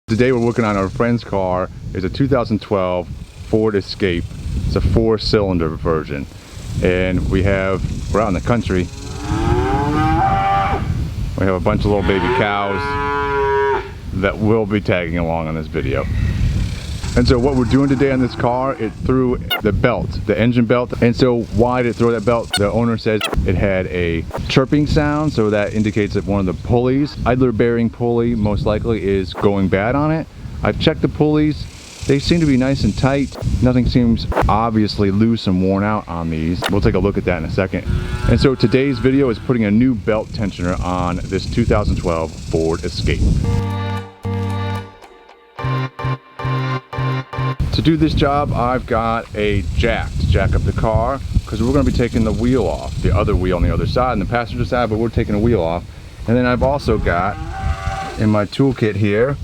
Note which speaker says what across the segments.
Speaker 1: Today we're working on our friend's car. It's a 2012 Ford Escape. It's a 4-cylinder version. And we're out in the country. We have a bunch of little baby cows that will be tagging along on this video. And so what we're doing today on this car, it threw the belt, the engine belt. And so why did it throw that belt? The owner says it had a chirping sound, so that indicates that one of the pulleys, idler bearing pulley most likely, is going bad on it. I've checked the pulleys. They seem to be nice and tight. Nothing seems obviously loose and worn out on these. We'll take a look at that in a second. And so today's video is putting a new belt tensioner on this 2012 Ford Escape. To do this job, I've got a jack to jack up the car because we're going to be taking the wheel off, the other wheel on the other side, and the passenger side, but we're taking a wheel off. And then I've also got, in my toolkit here,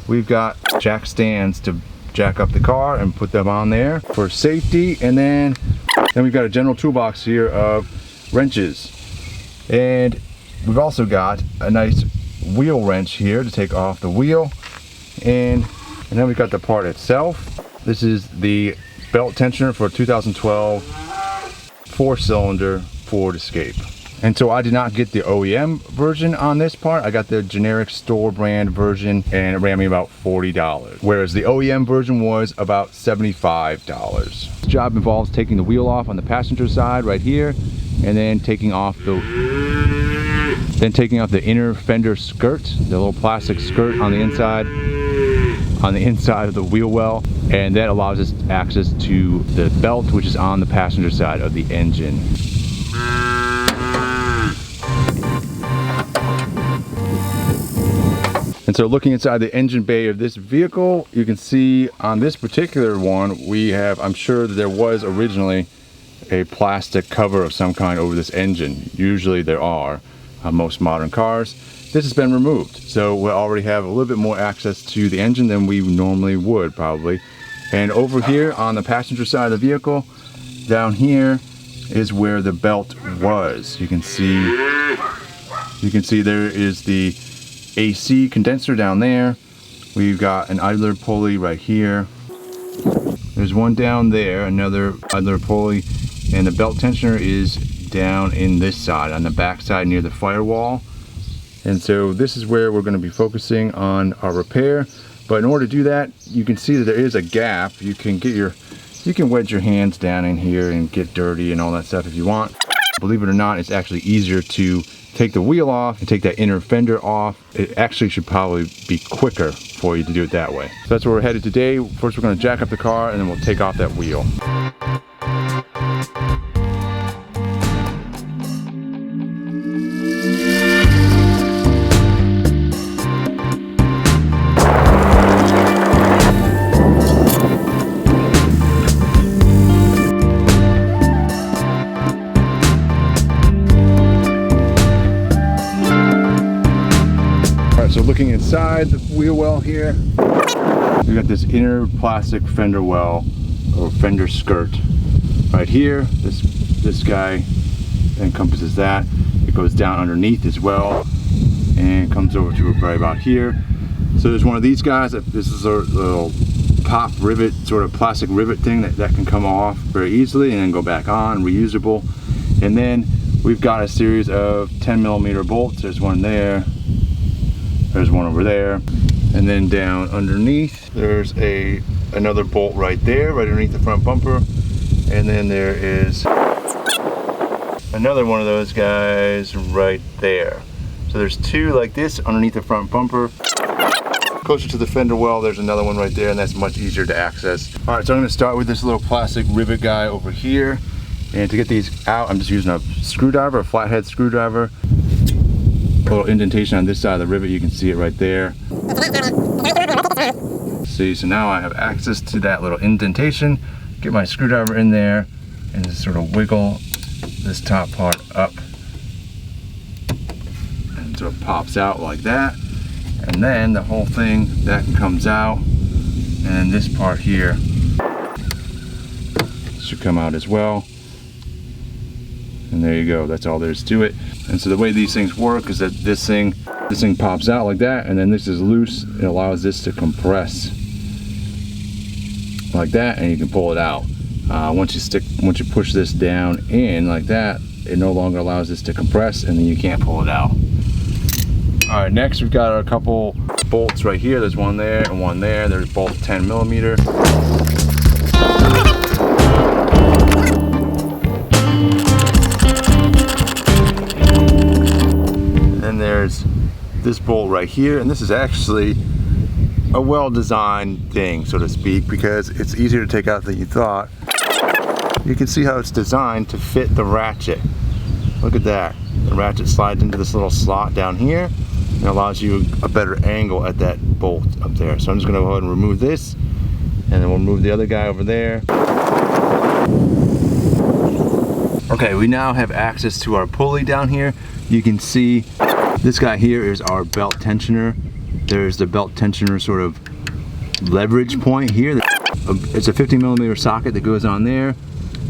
Speaker 1: we've got jack stands to jack up the car and put them on there for safety. And then we've got a general toolbox here of wrenches. And we've also got a nice wheel wrench here to take off the wheel. And then we've got the part itself. This is the belt tensioner for a 2012 4-cylinder Ford Escape. And so I did not get the OEM version on this part. I got the generic store brand version and it ran me about $40. Whereas the OEM version was about $75. This job involves taking the wheel off on the passenger side right here and then taking off the inner fender skirt, the little plastic skirt on the inside of the wheel well, and that allows us access to the belt, which is on the passenger side of the engine. And so looking inside the engine bay of this vehicle, you can see on this particular one, we have, I'm sure that there was originally a plastic cover of some kind over this engine. Usually there are on most modern cars. This has been removed, so we already have a little bit more access to the engine than we normally would probably. And over here on the passenger side of the vehicle, down here is where the belt was. You can see there is the AC condenser down there. We've got an idler pulley right here. There's one down there, another idler pulley, and the belt tensioner is down in this side, on the back side near the firewall. And so this is where we're going to be focusing on our repair. But in order to do that, you can see that there is a gap. You can wedge your hands down in here and get dirty and all that stuff if you want. Believe it or not, it's actually easier to take the wheel off and take that inner fender off. It actually should probably be quicker for you to do it that way. So that's where we're headed today. First we're going to jack up the car and then we'll take off that wheel. So looking inside the wheel well here, we got this inner plastic fender well or fender skirt right here. This guy encompasses that. It goes down underneath as well and comes over to right about here. So there's one of these guys. This is a little pop rivet, sort of plastic rivet thing that can come off very easily and then go back on, reusable. And then we've got a series of 10mm bolts. There's one there. There's one over there, and then down underneath there's another bolt right there, right underneath the front bumper, and then there is another one of those guys right there. So there's two like this underneath the front bumper. Closer to the fender well, there's another one right there, and that's much easier to access. All right, so I'm going to start with this little plastic rivet guy over here, and to get these out, I'm just using a screwdriver, a flathead screwdriver. A little indentation on this side of the rivet, you can see it right there. See, so now I have access to that little indentation. Get my screwdriver in there and just sort of wiggle this top part up. And so it pops out like that. And then the whole thing, that comes out. And then this part here should come out as well. And there you go, that's all there is to it. And so the way these things work is that this thing This thing pops out like that, and then this is loose. It allows this to compress like that, and you can pull it out. Once you push this down in like that, it no longer allows this to compress, and then you can't pull it out. All right, next we've got our couple bolts right here. There's one there and one there. They're both 10 millimeter. Then there's this bolt right here, and this is actually a well-designed thing, so to speak, because it's easier to take out than you thought. You can see how it's designed to fit the ratchet. Look at that. The ratchet slides into this little slot down here and allows you a better angle at that bolt up there. So I'm just going to go ahead and remove this, and then we'll move the other guy over there. Okay, we now have access to our pulley down here. You can see this guy here is our belt tensioner. There's the belt tensioner sort of leverage point here. It's a 50 millimeter socket that goes on there.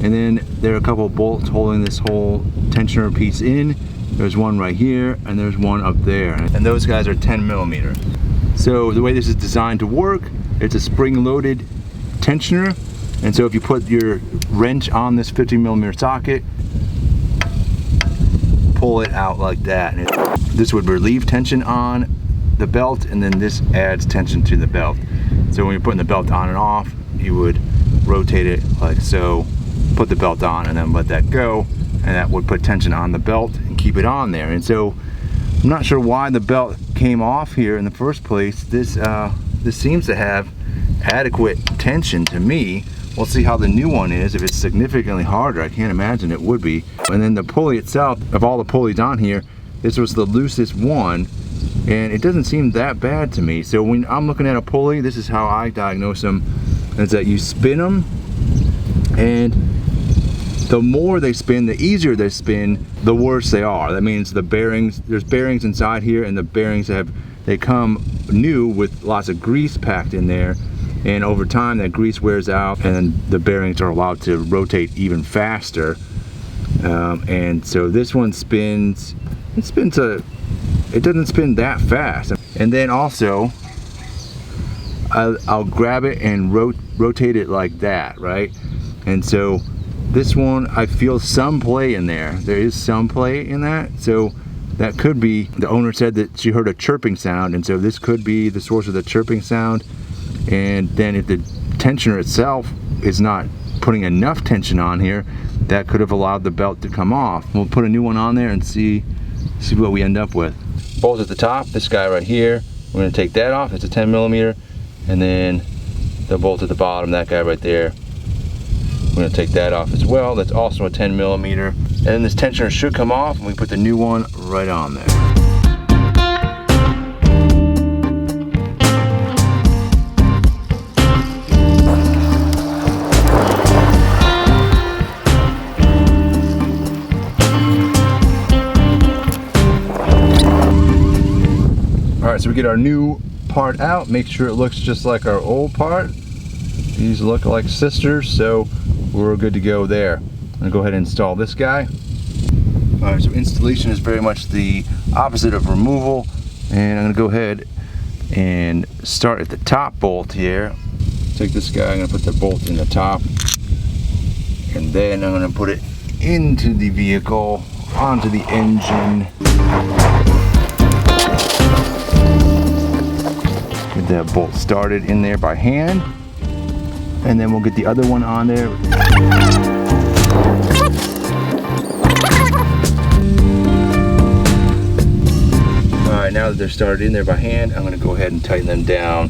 Speaker 1: And then there are a couple bolts holding this whole tensioner piece in. There's one right here, and there's one up there. And those guys are 10 millimeter. So the way this is designed to work, it's a spring-loaded tensioner. And so if you put your wrench on this 50 millimeter socket, pull it out like that. And this would relieve tension on the belt, and then this adds tension to the belt. So when you're putting the belt on and off, you would rotate it like so, put the belt on, and then let that go, and that would put tension on the belt and keep it on there. And so I'm not sure why the belt came off here in the first place. This seems to have adequate tension to me. We'll see how the new one is. If it's significantly harder, I can't imagine it would be. And then the pulley itself, of all the pulleys on here, this was the loosest one, and it doesn't seem that bad to me. So when I'm looking at a pulley, this is how I diagnose them, is that you spin them, and the more they spin, the easier they spin, the worse they are. That means the bearings, there's bearings inside here, and the bearings they come new with lots of grease packed in there. And over time that grease wears out, and then the bearings are allowed to rotate even faster. And so this one spins, it doesn't spin that fast. And then also, I'll grab it and rotate it like that, right? And so this one, I feel some play in there. There is some play in that. So that could be, the owner said that she heard a chirping sound, and so this could be the source of the chirping sound. And then if the tensioner itself is not putting enough tension on here, that could have allowed the belt to come off. We'll put a new one on there and see what we end up with. Bolt at the top, this guy right here, we're going to take that off. It's a 10 millimeter. And then the bolt at the bottom, that guy right there, we're going to take that off as well. That's also a 10 millimeter. And then this tensioner should come off, and we put the new one right on there. Alright, so we get our new part out, make sure it looks just like our old part. These look like sisters, so we're good to go there. I'm gonna go ahead and install this guy. Alright, so installation is very much the opposite of removal, and I'm gonna go ahead and start at the top bolt here. Take this guy, I'm gonna put the bolt in the top, and then I'm gonna put it into the vehicle, onto the engine. Get that bolt started in there by hand, and then we'll get the other one on there. Alright, now that they're started in there by hand, I'm going to go ahead and tighten them down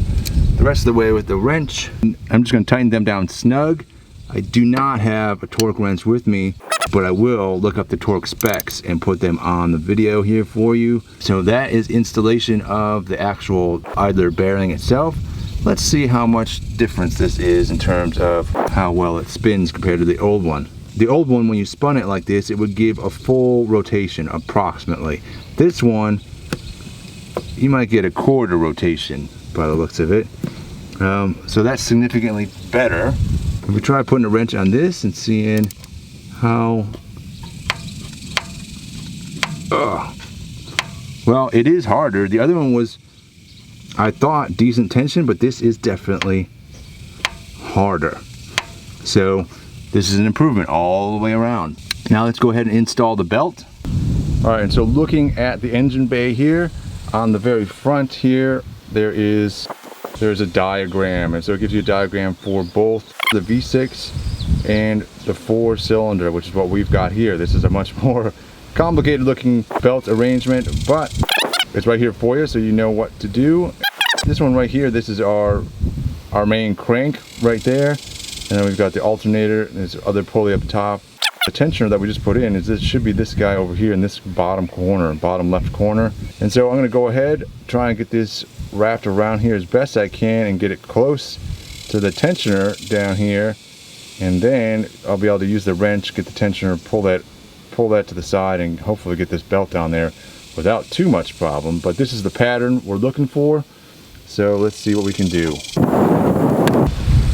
Speaker 1: the rest of the way with the wrench. I'm just going to tighten them down snug. I do not have a torque wrench with me, but I will look up the torque specs and put them on the video here for you. So that is installation of the actual idler bearing itself. Let's see how much difference this is in terms of how well it spins compared to the old one. The old one, when you spun it like this, it would give a full rotation approximately. This one, you might get a quarter rotation by the looks of it. So that's significantly better. If we try putting a wrench on this and seeing how Well, it is harder. The other one was, I thought, decent tension, but this is definitely harder. So this is an improvement all the way around. Now let's go ahead and install the belt. All right, and so looking at the engine bay here, on the very front here, there's a diagram, and so it gives you a diagram for both the V6 and the 4-cylinder, which is what we've got here. This is a much more complicated looking belt arrangement, but it's right here for you so you know what to do. This one right here, this is our main crank right there, and then we've got the alternator and this other pulley up top. The tensioner that we just put in should be this guy over here in this bottom corner, bottom left corner. And so I'm going to go ahead, try and get this wrapped around here as best I can and get it close to the tensioner down here, and then I'll be able to use the wrench, get the tensioner, pull that to the side, and hopefully get this belt down there without too much problem. But this is the pattern we're looking for, so let's see what we can do.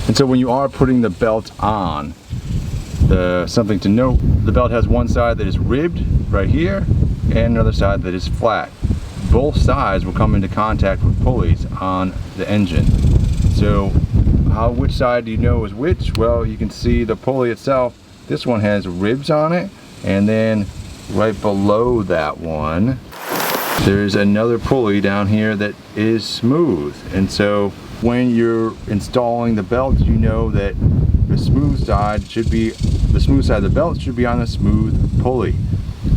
Speaker 1: And so when you are putting the belt on, something to note, the belt has one side that is ribbed right here and another side that is flat. Both sides will come into contact with pulleys on the engine. So which side do you know is which? Well, you can see the pulley itself, this one has ribs on it, and then right below that one there's another pulley down here that is smooth. And so when you're installing the belt, you know that the smooth side of the belt should be on the smooth pulley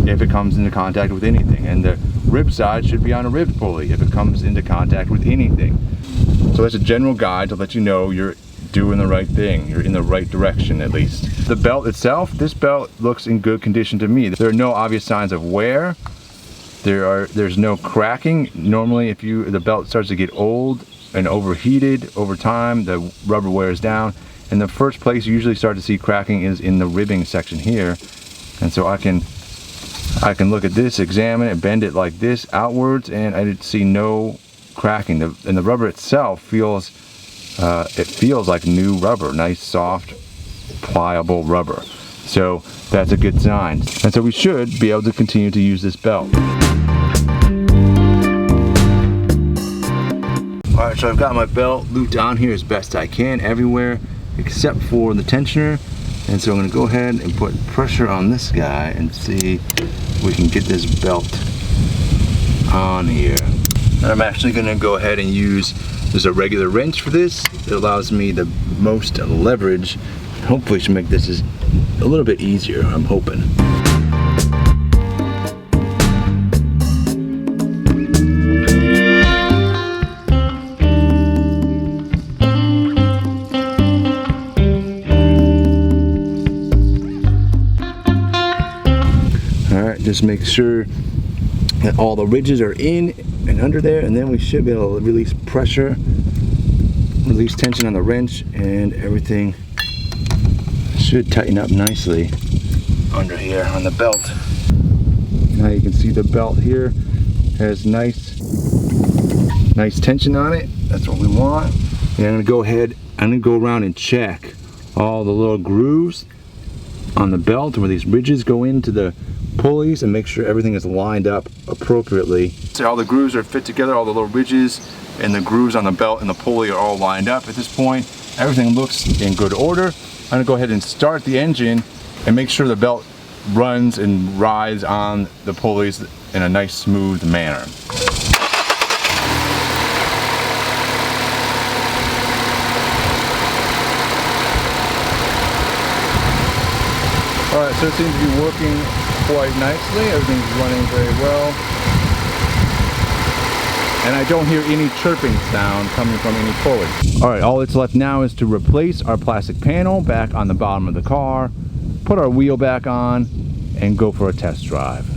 Speaker 1: if it comes into contact with anything, and the rib side should be on a ribbed pulley if it comes into contact with anything. So that's a general guide to let you know you're doing the right thing, you're in the right direction at least. The belt itself, this belt looks in good condition to me. There are no obvious signs of wear. There's no cracking. Normally if the belt starts to get old and overheated over time, the rubber wears down. And the first place you usually start to see cracking is in the ribbing section here. And so I can look at this, examine it, bend it like this outwards, and I see no cracking. And the rubber itself feels like new rubber, nice, soft, pliable rubber. So that's a good sign. And so we should be able to continue to use this belt. All right, so I've got my belt looped on here as best I can everywhere except for the tensioner. And so I'm going to go ahead and put pressure on this guy and see if we can get this belt on here. And I'm actually going to go ahead and use a regular wrench for this. It allows me the most leverage. Hopefully should make this a little bit easier, I'm hoping. Just make sure that all the ridges are in and under there, and then we should be able to release pressure, release tension on the wrench, and everything should tighten up nicely under here on the belt. Now you can see the belt here has nice tension on it. That's what we want. And I'm gonna go around and check all the little grooves on the belt where these ridges go into the pulleys and make sure everything is lined up appropriately. So all the grooves are fit together, all the little ridges and the grooves on the belt and the pulley are all lined up. At this point, everything looks in good order. I'm gonna go ahead and start the engine and make sure the belt runs and rides on the pulleys in a nice smooth manner. Alright, so it seems to be working quite nicely. Everything's running very well. And I don't hear any chirping sound coming from any pulley. Alright, all that's left now is to replace our plastic panel back on the bottom of the car, put our wheel back on, and go for a test drive.